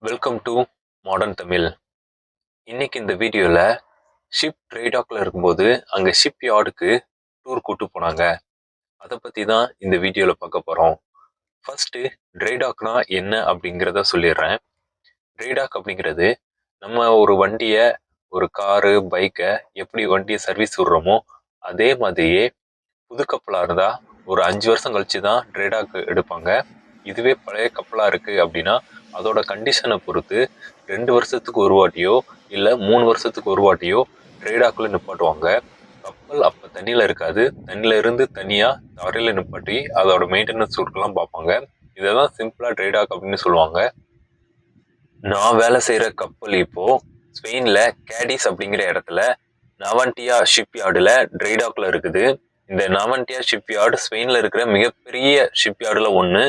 Welcome to modern Tamil. இன்னைக்கு இந்த வீடியோவில் ஷிப் ட்ரை டாக்ல இருக்கும்போது அங்கே ஷிப் யார்டுக்கு டூர் கூட்டு போனாங்க. அதை பற்றி தான் இந்த வீடியோவில் பார்க்க போகிறோம். ஃபர்ஸ்ட்டு ட்ரை டாக்னா என்ன அப்படிங்கிறத சொல்லிடுறேன். ட்ரை டாக் அப்படிங்கிறது நம்ம ஒரு வண்டியை, ஒரு காரு, பைக்கை எப்படி வண்டியை சர்வீஸ் விடுறோமோ அதே மாதிரியே புது கப்பலாக இருந்தால் ஒரு 5 வருஷம் கழிச்சு தான் ட்ரை டாக் எடுப்பாங்க. இதுவே பழைய கப்பலாக இருக்குது அப்படின்னா அதோட கண்டிஷனை பொறுத்து 2 வருஷத்துக்கு ஒரு வாட்டியோ இல்லை 3 வருஷத்துக்கு ஒரு வாட்டியோ ட்ரை டாக்ல நிப்பாட்டுவாங்க. கப்பல் அப்போ தண்ணியில் இருக்காது, தண்ணியில் இருந்து தனியாக தரையில் நிப்பாட்டி அதோட மெயின்டெனன்ஸ் ஒர்க்கெல்லாம் பார்ப்பாங்க. இதை தான் சிம்பிளாக ட்ரை டாக் அப்படின்னு சொல்லுவாங்க. நான் வேலை செய்கிற கப்பல் இப்போது ஸ்பெயினில் கேடிஸ் அப்படிங்கிற இடத்துல நவன்டியா ஷிப் யார்டில் ட்ரை டாக்ல இருக்குது. இந்த நவன்டியா ஷிப் யார்டு ஸ்பெயினில் இருக்கிற மிகப்பெரிய ஷிப் யார்டில் ஒன்று.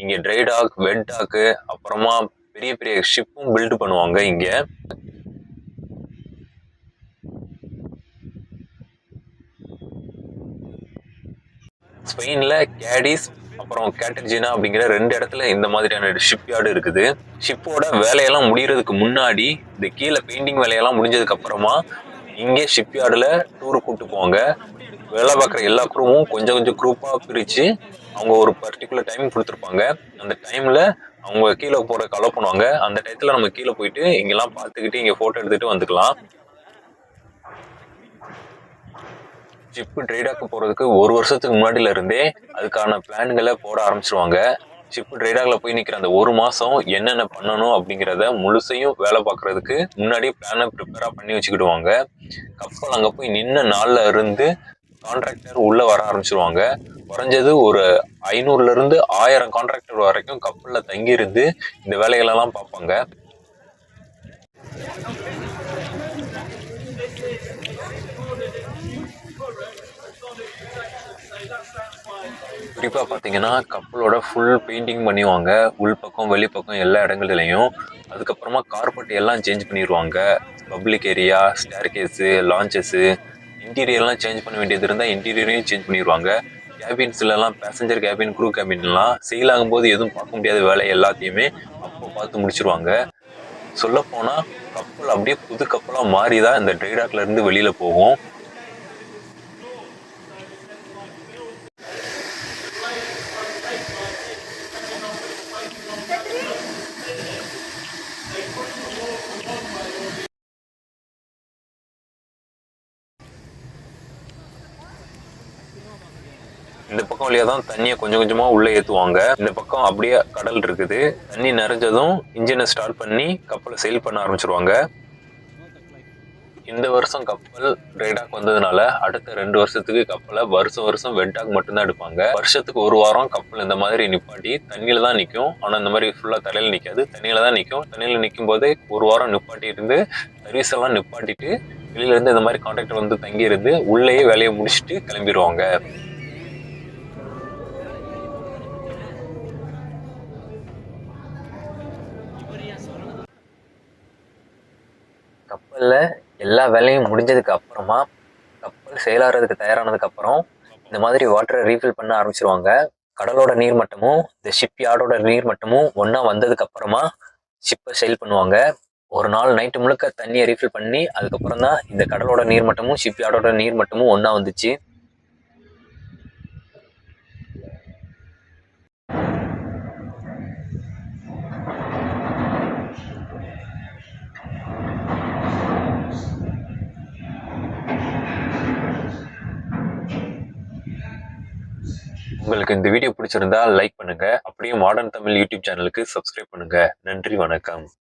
இங்கே ட்ரை டாக், வெட் டாக்கு, அப்புறமா பெரிய பெரிய ஷிப்பும் பில்டு பண்ணுவாங்க. இங்கே ஸ்பெயினில் கேடிஸ் அப்புறம் கேட்டர்ஜினா அப்படிங்கிற 2 இடத்துல இந்த மாதிரியான ஷிப் யார்டு இருக்குது. ஷிப்போட வேலையெல்லாம் முடிகிறதுக்கு முன்னாடி இந்த கீழே பெயிண்டிங் வேலையெல்லாம் முடிஞ்சதுக்கு அப்புறமா இங்கே ஷிப் யார்டில் டூரு கூப்பிட்டு போவாங்க. வேலை பார்க்குற எல்லா குரூவும் கொஞ்சம் கொஞ்சம் குரூப்பாக பிரித்து அவங்க ஒரு பர்டிகுலர் டைம் கொடுத்துருப்பாங்க. அந்த டைமில் அவங்க கீழே போகிறதுக்கு அலோவ் பண்ணுவாங்க. அந்த டயத்தில் நம்ம கீழே போயிட்டு இங்கெல்லாம் பார்த்துக்கிட்டு இங்கே ஃபோட்டோ எடுத்துகிட்டு வந்துக்கலாம். ஷிப்பு ட்ரை டாக் போகிறதுக்கு 1 வருஷத்துக்கு முன்னாடியிலேருந்தே அதுக்கான பிளான்களை போட ஆரம்பிச்சிருவாங்க. ஷிப்பு ட்ரை டாக்ல போய் நிற்கிற அந்த 1 மாதம் என்னென்ன பண்ணணும் அப்படிங்கிறத முழுசையும் வேலை பார்க்குறதுக்கு முன்னாடியே பிளானை ப்ரிப்பேராக பண்ணி வச்சுக்கிடுவாங்க. கப்பல் அங்கே போய் நின்ன நாளில் இருந்து கான்ட்ராக்டர் உள்ளே வர ஆரம்பிச்சிருவாங்க. குறைஞ்சது ஒரு 500லேருந்து 1000 கான்ட்ராக்டர் வரைக்கும் கப்பலில் தங்கியிருந்து இந்த வேலைகளெல்லாம் பார்ப்பாங்க. குறிப்பாக பார்த்தீங்கன்னா கப்பலோட ஃபுல் பெயிண்டிங் பண்ணிடுவாங்க, உள்பக்கம் வெளிப்பக்கம் எல்லா இடங்கள்லையும். அதுக்கப்புறமா கார்பெட் எல்லாம் சேஞ்ச் பண்ணிடுவாங்க. பப்ளிக் ஏரியா, ஸ்டேர்கேஸு, லான்ச்சஸு, இன்டீரியர்லாம் சேஞ்ச் பண்ண வேண்டியது இருந்தால் இன்டீரியரையும் சேஞ்ச் பண்ணிடுவாங்க. கேபின்ஸ்லாம், பேசஞ்சர் கேபின், க்ரூ கேபின்லாம் செயில் ஆகும்போது எதுவும் பார்க்க முடியாத வேலை எல்லாத்தையுமே அப்போ பார்த்து முடிச்சிருவாங்க. சொல்லப்போனால் கப்பல் அப்படியே புது கப்பலாக மாறி தான் இந்த ட்ரை டாக்ல இருந்து வெளியில் போகும். இந்த பக்கம் வழியாக தான் தண்ணியை கொஞ்சம் கொஞ்சமாக உள்ளே ஏற்றுவாங்க. இந்த பக்கம் அப்படியே கடல் இருக்குது. தண்ணி நிறைஞ்சதும் இன்ஜினை ஸ்டார்ட் பண்ணி கப்பலை செயில் பண்ண ஆரம்பிச்சிருவாங்க. இந்த வருஷம் கப்பல் ட்ரை டாக் வந்ததுனால அடுத்த 2 வருஷத்துக்கு கப்பலை வருஷம் வெட் டாக் மட்டும்தான் எடுப்பாங்க. வருஷத்துக்கு 1 வாரம் கப்பல் இந்த மாதிரி நிப்பாட்டி தண்ணியில் தான் நிற்கும். ஆனால் இந்த மாதிரி ஃபுல்லாக தரையில் நிற்காது, தண்ணியில் தான் நிற்கும். தண்ணியில் நிற்கும் போதே 1 வாரம் நிப்பாட்டி இருந்து சர்வீஸ் எல்லாம் நிப்பாட்டிட்டு வெளியிலேருந்து இந்த மாதிரி கான்ட்ராக்டர் வந்து தங்கி இருந்து உள்ளேயே வேலையை முடிச்சுட்டு கிளம்பிடுவாங்க. கப்பலில் எல்லா வேலையும் முடிஞ்சதுக்கு அப்புறமா கப்பல் செயலாகிறதுக்கு தயாரானதுக்கு அப்புறம் இந்த மாதிரி வாட்டரை ரீஃபில் பண்ண ஆரம்பிச்சிருவாங்க. கடலோட நீர்மட்டமும் இந்த ஷிப் யார்டோட நீர்மட்டமும் ஒன்றா வந்ததுக்கு அப்புறமா ஷிப்பை செயில் பண்ணுவாங்க. ஒரு நாள் நைட்டு முழுக்க தண்ணியை ரீஃபில் பண்ணி அதுக்கப்புறம் தான் இந்த கடலோட நீர்மட்டமும் ஷிப் யார்டோட நீர்மட்டமும் ஒன்றா வந்துச்சு. உங்களுக்கு இந்த வீடியோ பிடிச்சிருந்தா லைக் பண்ணுங்க. அப்படியே மாடர்ன் தமிழ் யூடியூப் சேனலுக்கு சப்ஸ்கிரைப் பண்ணுங்க. நன்றி, வணக்கம்.